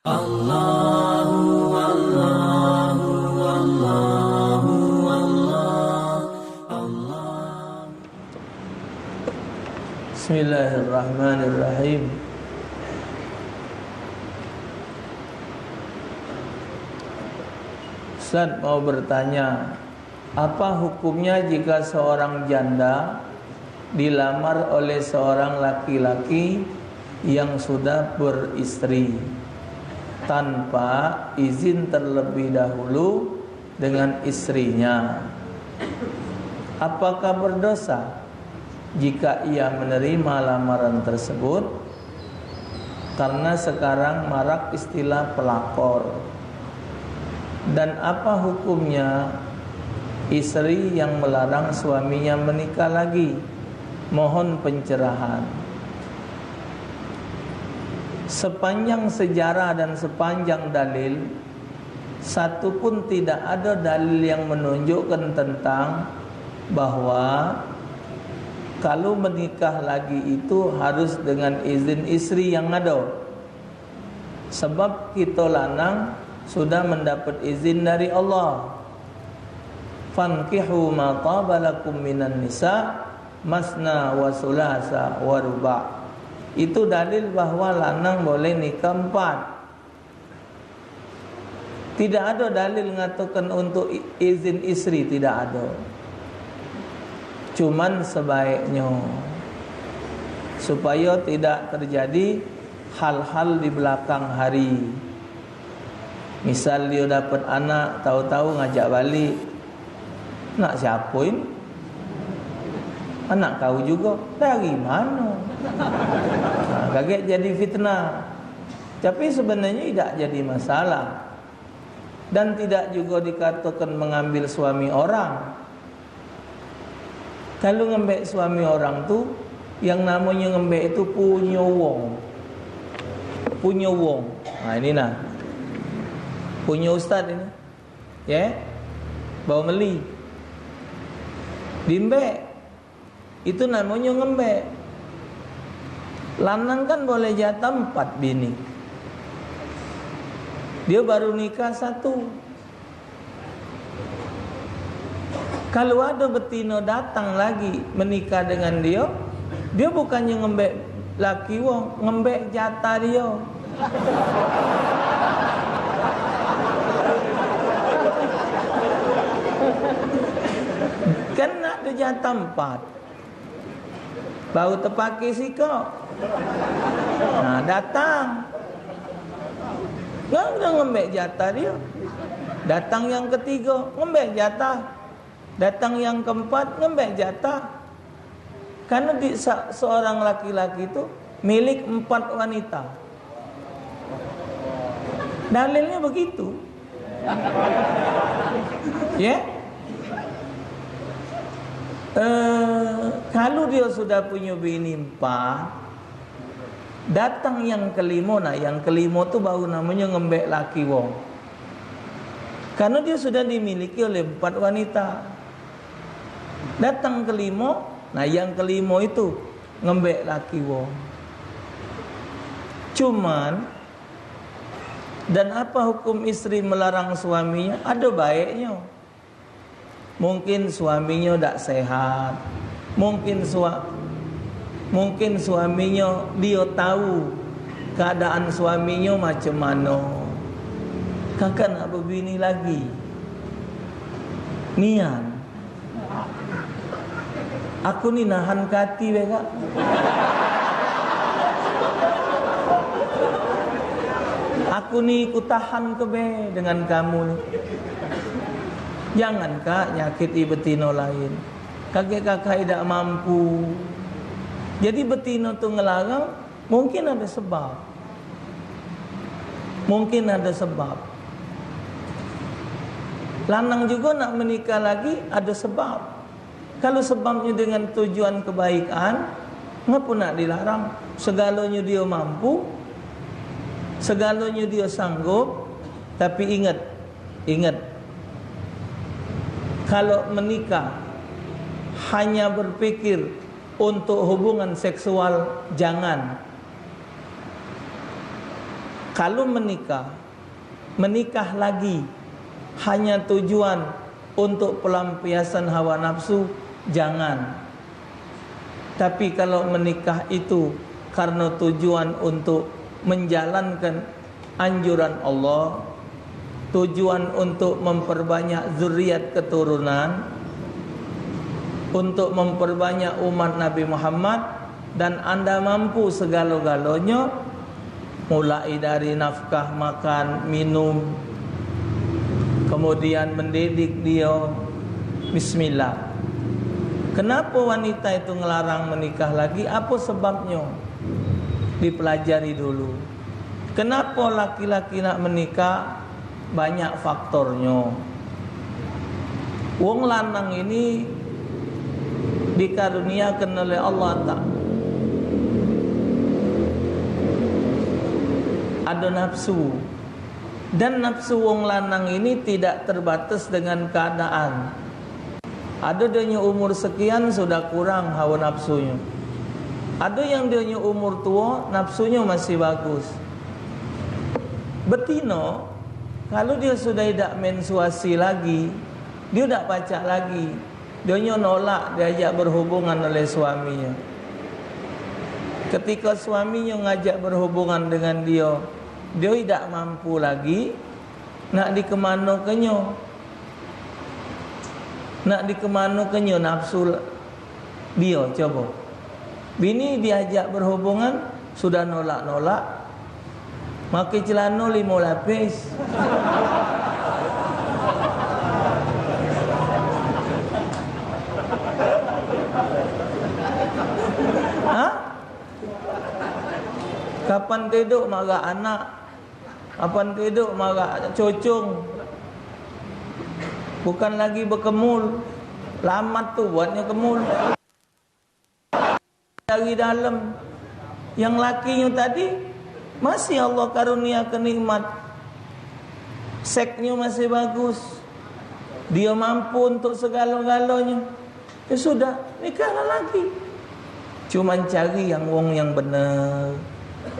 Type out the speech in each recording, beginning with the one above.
Allahu Allahu Allahu Allah. Bismillahirrahmanirrahim. Ustaz mau bertanya, apa hukumnya jika seorang janda dilamar oleh seorang laki-laki yang sudah beristri tanpa izin terlebih dahulu dengan istrinya? Apakah berdosa jika ia menerima lamaran tersebut? Karena sekarang marak istilah pelakor. Dan apa hukumnya istri yang melarang suaminya menikah lagi? Mohon pencerahan. Sepanjang sejarah dan sepanjang dalil, satu pun tidak ada dalil yang menunjukkan tentang bahwa kalau menikah lagi itu harus dengan izin istri yang ada. Sebab kita lanang sudah mendapat izin dari Allah. Fankihu ma taba lakum minan nisa masna wa sulasa wa ruba'. Itu dalil bahwa lanang boleh nikah 4. Tidak ada dalil mengatakan untuk izin istri, tidak ada. Cuman sebaiknya supaya tidak terjadi hal-hal di belakang hari. Misal dia dapat anak, tahu-tahu ngajak balik. Nak siapa ini? Anak kau juga. Dari mana? Kaget jadi fitnah. Tapi sebenarnya tidak jadi masalah. Dan tidak juga dikatakan mengambil suami orang. Kalau ngembek suami orang tu, yang namanya ngembek itu punya wong. Punya wong. Nah ini nah. Punya ustaz ini. Ya. Bawa meli. Dimbek. Itu namanya ngembek. Lanang kan boleh jatah 4 bini. Dia baru nikah 1. Kalau ada betina datang lagi menikah dengan dia, dia bukannya ngembek laki wong, ngembek jatah dia. Kan ada jatah 4. Baru terpakai sikap. Nah datang. Nggak udah ngembek jatah dia. Datang yang ketiga, ngembek jatah. Datang yang keempat, ngembek jatah. Karena seorang laki-laki itu milik 4 wanita. Dalilnya begitu. Ya. Kalau dia sudah punya bini 4, datang yang kelima. Nah yang kelima tu baru namanya ngembek laki wong. Karena dia sudah dimiliki oleh 4 wanita. Datang kelima. Nah yang kelima itu ngembek laki wong. Cuman, dan apa hukum istri melarang suaminya? Ada baiknya. Mungkin suaminya tak sehat. Mungkin suaminya dia tahu keadaan suaminya macam mana. Kakak nak berbini lagi. Nian. Aku ni nahan kati beka. Aku ni ku tahan kebe dengan kamu ni. Jangan kak nyakiti betina lain. Kakak tidak mampu. Jadi betina tu ngelarang, mungkin ada sebab. Mungkin ada sebab. Lanang juga nak menikah lagi, ada sebab. Kalau sebabnya dengan tujuan kebaikan, ngapa nak dilarang? Segalanya dia mampu, segalanya dia sanggup. Tapi ingat, kalau menikah hanya berpikir untuk hubungan seksual, jangan. Kalau menikah lagi hanya tujuan untuk pelampiasan hawa nafsu, jangan. Tapi kalau menikah itu karena tujuan untuk menjalankan anjuran Allah, tujuan untuk memperbanyak zuriat keturunan, untuk memperbanyak umat Nabi Muhammad, dan anda mampu segala-galanya, mulai dari nafkah, makan, minum, kemudian mendidik dia, bismillah. Kenapa wanita itu ngelarang menikah lagi? Apa sebabnya? Dipelajari dulu. Kenapa laki-laki nak menikah? Banyak faktornya. Wong lanang ini dikaruniakan oleh Allah Ta'ala ada nafsu, dan nafsu wong lanang ini tidak terbatas dengan keadaan. Ada dia umur sekian sudah kurang hawa nafsunya, ada yang dia umur tua nafsunya masih bagus. Betina kalau dia sudah tidak menstruasi lagi, dia tidak pacak lagi, dia nolak diajak berhubungan oleh suaminya. Ketika suaminya ngajak berhubungan dengan dia, dia tidak mampu lagi, nak dikemanakannya? Nak dikemanakannya nafsu dia? Coba. Bini diajak berhubungan sudah nolak-nolak, pakai celana 5 lapis. Kapan tidur marah anak, kapan tidur marah cocong. Bukan lagi berkemul, lamat tu buatnya kemul dari dalam. Yang lakinya tadi masih Allah karuniakan nikmat, seksnya masih bagus, dia mampu untuk segala-galanya, ya sudah, nikahlah lagi. Cuman cari yang wong yang benar,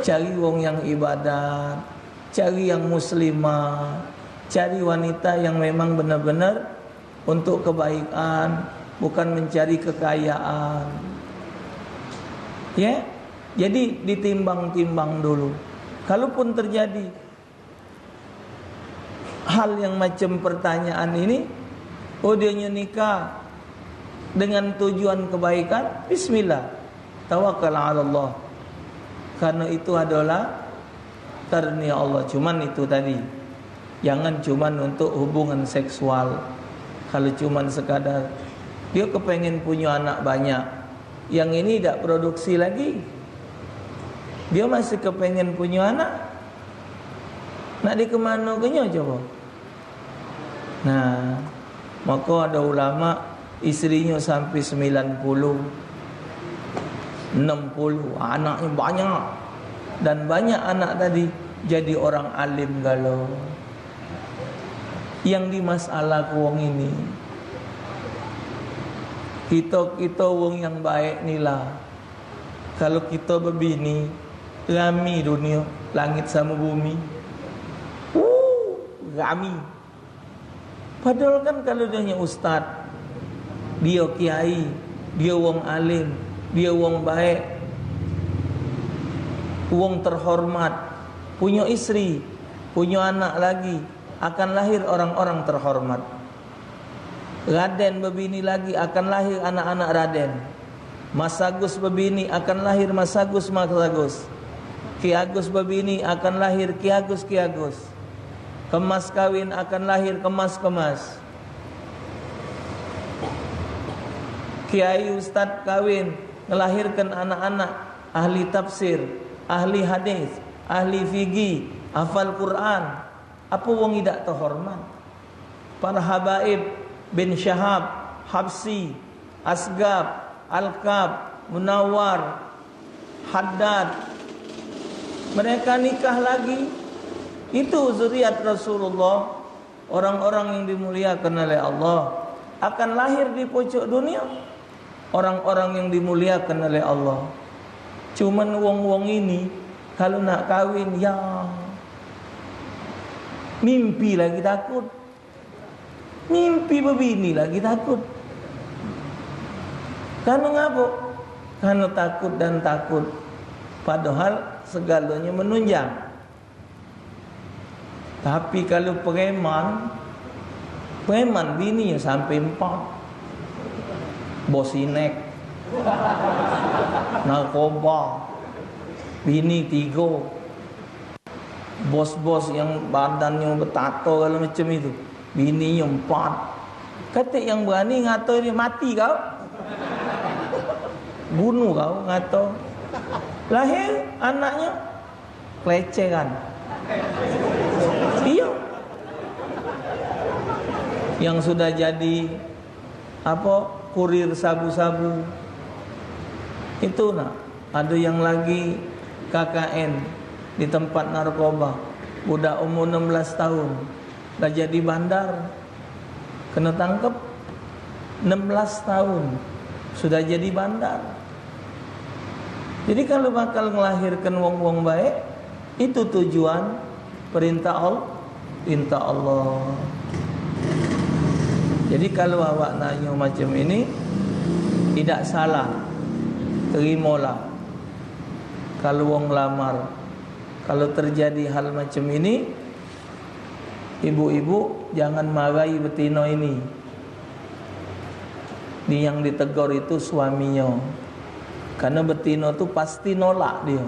cari wong yang ibadat, cari yang muslimah, cari wanita yang memang benar-benar untuk kebaikan, bukan mencari kekayaan. Ya, jadi ditimbang-timbang dulu. Kalaupun terjadi hal yang macam pertanyaan ini, oh dia nikah dengan tujuan kebaikan, bismillah, tawakkal ala Allah. Karena itu adalah karunia Allah. Cuman itu tadi, jangan cuman untuk hubungan seksual. Kalau cuman sekadar dia kepengen punya anak banyak, yang ini tidak produksi lagi, dia masih kepengen punya anak, nak dikemanakannya coba? Nah, maka ada ulama istrinya sampai 90, 60, anaknya banyak. Dan banyak anak tadi jadi orang alim galau. Yang dimasalah wong ini, kita wong yang baik ni lah. Kalau kita berbini, rami dunia, langit sama bumi, rami. Padahal kan kalau dia ustaz, dia kiai, dia wong alim, dia wong baik, wong terhormat, punya istri, punya anak lagi, akan lahir orang-orang terhormat. Raden berbini lagi, akan lahir anak-anak Raden. Mas Agus berbini, akan lahir Mas Agus, Mas Agus. Ki Agus berbini, akan lahir Ki Agus, Ki Agus. Kemas kawin, akan lahir kemas-kemas. Kiai Ustaz kawin, melahirkan anak-anak ahli tafsir, ahli hadis, ahli fikih, hafal Quran. Apa wong tidak terhormat? Para habaib bin Syahab, Habsi, Asgab, Alkab, Munawar, Haddad, mereka nikah lagi. Itu zuriat Rasulullah, orang-orang yang dimuliakan oleh Allah. Akan lahir di pojok dunia orang-orang yang dimuliakan oleh Allah. Cuman wong-wong ini kalau nak kawin, ya Mimpi lagi takut. Mimpi berbini lagi takut. Karena ngapa? Karena takut dan takut. Padahal segalanya menunjang. Tapi kalau preman bininya sampai 4. Bosinek, narkoba, bini 3. Bos-bos yang badannya bertato kalau macam itu, bininya 4. Kata yang berani ngato dia, mati kau, bunuh kau, ngato. Lahir anaknya pelecehan. Iya. Yang sudah jadi kurir sabu-sabu. Itu ada yang lagi KKN di tempat narkoba. Budak umur 16 tahun dah jadi bandar. Kena tangkap 16 tahun sudah jadi bandar. Jadi kalau bakal melahirkan wong-wong baik, itu tujuan perintah Allah. Jadi kalau awak nanya macam ini, tidak salah, terimalah. Kalau wong lamar, kalau terjadi hal macam ini, ibu-ibu jangan marahi betina ini. Ini yang ditegur itu suaminya. Karena betina tu pasti nolak dia.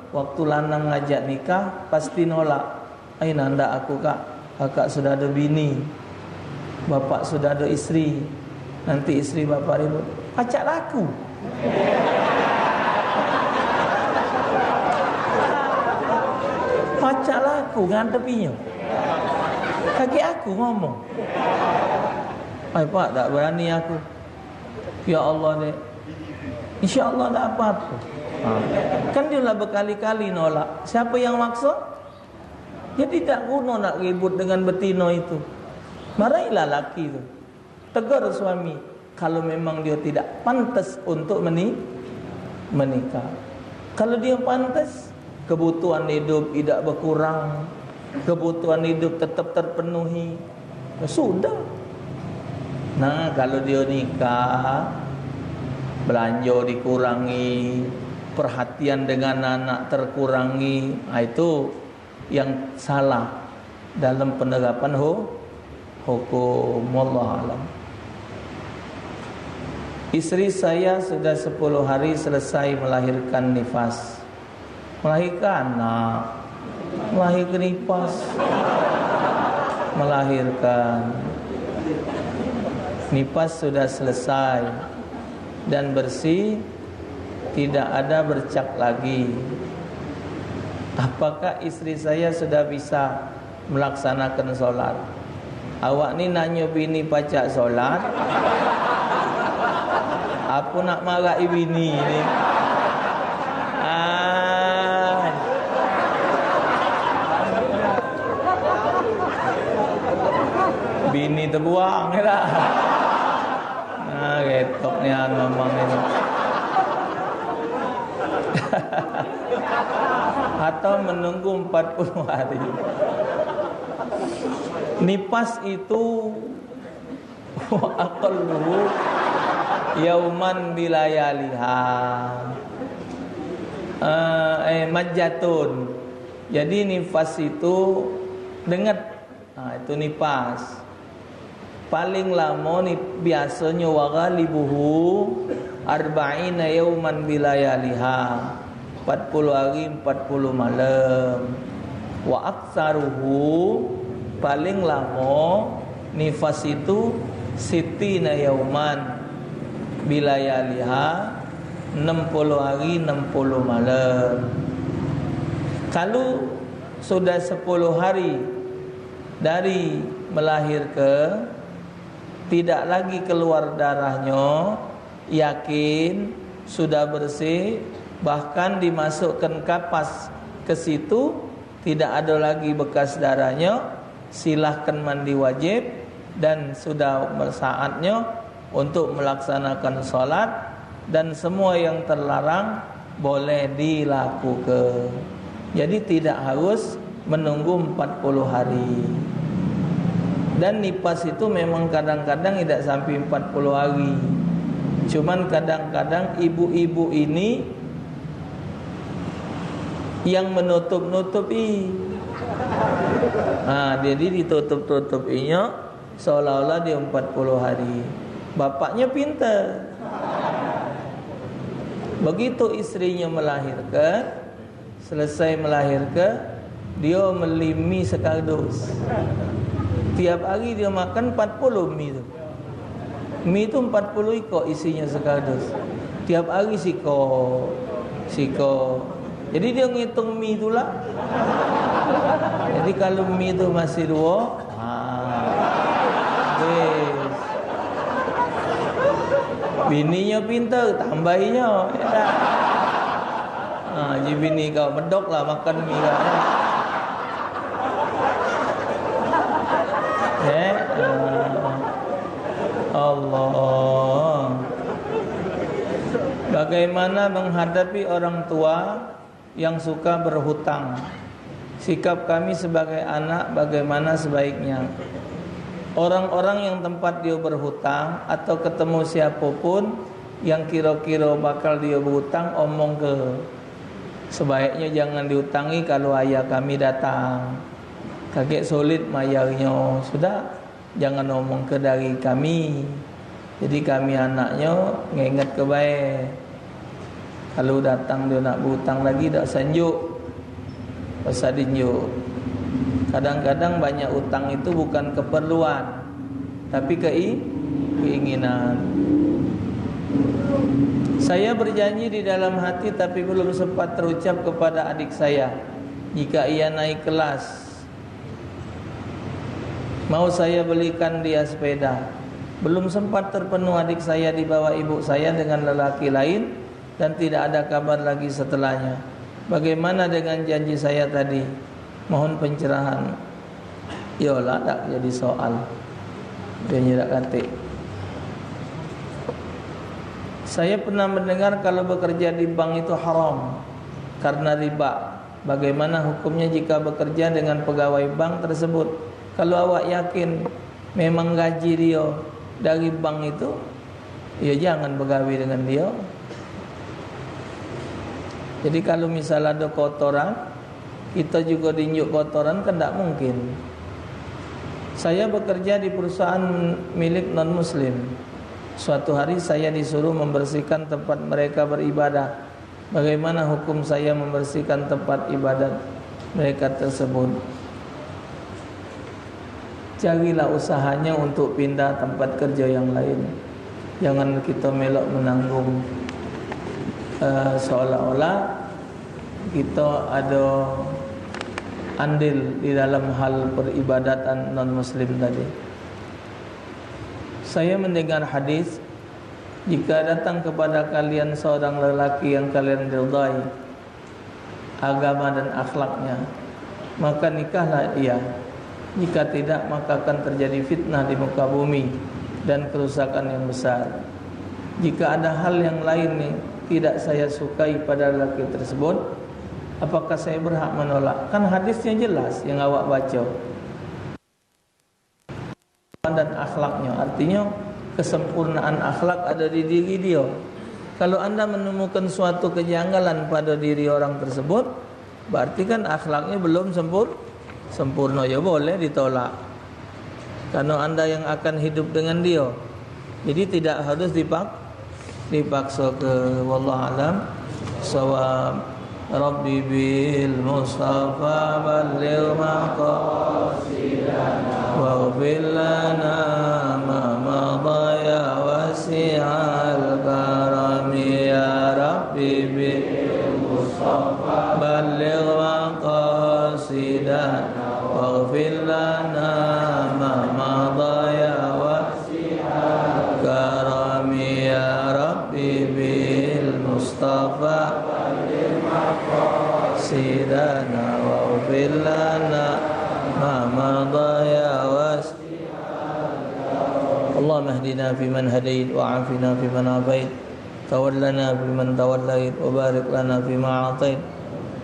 Waktu lanang ngajak nikah pasti nolak. Nanda aku kak, kakak sudah ada bini, bapak sudah ada istri. Nanti istri bapak ribut, pacak laku. Pacak laku ngadepinya. Kaki aku ngomong, pak tak berani aku. Ya Allah dek, InsyaAllah tak apa-apa. Kan dia lah berkali-kali nolak. Siapa yang maksa? Jadi tak guna nak ribut dengan betina itu. Marahilah laki itu, tegur suami kalau memang dia tidak pantas untuk menikah. Kalau dia pantas, kebutuhan hidup tidak berkurang, kebutuhan hidup tetap terpenuhi, ya sudah. Nah kalau dia nikah, belanja dikurangi, perhatian dengan anak terkurangi, itu yang salah dalam penerapan hukum. Wallahu alam. Istri saya sudah 10 hari selesai melahirkan nifas. Melahirkan anak, melahirkan nifas, melahirkan. Nifas sudah selesai dan bersih, tidak ada bercak lagi. Apakah istri saya sudah bisa melaksanakan solat? Awak ni nanya bini pacak solat, apa nak marahi bini ni? Bini terbuang lah. Ketoknya ngomong ini. Atau menunggu 40 hari. Nifas itu aqallu yauman bilayaliha. Majatun. Jadi nifas itu dengat. Itu nifas. Paling lama ni biasanya waghalibuhu arba'ina yauman bilayaliha, 40 hari 40 malam. Wa aktsaruhu, paling lama nifas itu sitina yauman bilayaliha, 60 hari 60 malam. Kalau sudah 10 hari dari melahirkan, tidak lagi keluar darahnya, yakin sudah bersih, bahkan dimasukkan kapas ke situ, tidak ada lagi bekas darahnya, silahkan mandi wajib dan sudah saatnya untuk melaksanakan solat, dan semua yang terlarang boleh dilakukan. Jadi tidak harus menunggu 40 hari. Dan nifas itu memang kadang-kadang tidak sampai 40 hari. Cuman kadang-kadang ibu-ibu ini yang menutup-nutupi. Jadi ditutup-tutupinya seolah-olah dia 40 hari. Bapaknya pintar. Begitu istrinya melahirkan, selesai melahirkan, dia melimi sekardus. Tiap hari dia makan 40 mie itu. Mie itu 40 ekor isinya sekardus. Tiap hari siko. Jadi dia ngitung mie itulah. Jadi kalau mie itu masih 2, bininya pintar, tambahinya. Jadi bini kau medok lah makan mie lah. Allah. Bagaimana menghadapi orang tua yang suka berhutang? Sikap kami sebagai anak bagaimana sebaiknya? Orang-orang yang tempat dia berhutang atau ketemu siapapun yang kira-kira bakal dia berhutang, omong ke sebaiknya jangan diutangi kalau ayah kami datang. Kakek sulit mayarnya, sudah jangan omong ke dari kami. Jadi kami anaknya nginget ke baik. Kalau datang dia nak berhutang lagi tak sanjuk, pasal dinjuk. Kadang-kadang banyak utang itu bukan keperluan, tapi keinginan. Saya berjanji di dalam hati tapi belum sempat terucap kepada adik saya. Jika ia naik kelas, mau saya belikan dia sepeda. Belum sempat terpenuh adik saya dibawa ibu saya dengan lelaki lain dan tidak ada kabar lagi setelahnya. Bagaimana dengan janji saya tadi? Mohon pencerahan. Yolah tak jadi soal. Dia nyedak katik. Saya pernah mendengar kalau bekerja di bank itu haram karena riba. Bagaimana hukumnya jika bekerja dengan pegawai bank tersebut? Kalau awak yakin memang gaji dia dari bank itu, ya jangan begawi dengan dia. Jadi kalau misalnya ada kotoran, kita juga diinjuk kotoran kan tak mungkin. Saya bekerja di perusahaan milik non-muslim. Suatu hari saya disuruh membersihkan tempat mereka beribadah. Bagaimana hukum saya membersihkan tempat ibadat mereka tersebut? Carilah usahanya untuk pindah tempat kerja yang lain. Jangan kita melok menanggung seolah-olah kita ada andil di dalam hal peribadatan non-muslim tadi. Saya mendengar hadis, jika datang kepada kalian seorang lelaki yang kalian ridai agama dan akhlaknya, maka nikahlah dia. Jika tidak, maka akan terjadi fitnah di muka bumi dan kerusakan yang besar. Jika ada hal yang lain yang tidak saya sukai pada lelaki tersebut, apakah saya berhak menolak? Kan hadisnya jelas yang awak baca. Dan akhlaknya, artinya kesempurnaan akhlak ada di diri dia. Kalau anda menemukan suatu kejanggalan pada diri orang tersebut, berarti kan akhlaknya belum sempurna, ya boleh ditolak. Karena anda yang akan hidup dengan dia, jadi tidak harus dipaksa ke. Wallahu alam shawab. Rabbi bil Mustafa balligh maqasidana waghfir lana ma madha ya wasi'al karami ya Rabbi bil Mustafa balligh maqasidana waghfir lana ma madha ya wasi'al karami ya Rabbi bil Mustafa sidana wa ufillana ma madha ya was. Allahumma hdina fi man hadait wa afina fi man afait, tawallana fi man tawallait wa barik lana fi ma atait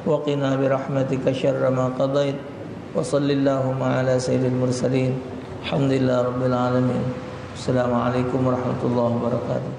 wa qina bi rahmatika syarra ma qadait, wa sallallahu ala sayyidil mursalin. Alhamdulillah rabbil alamin. Assalamualaikum warahmatullahi wabarakatuh.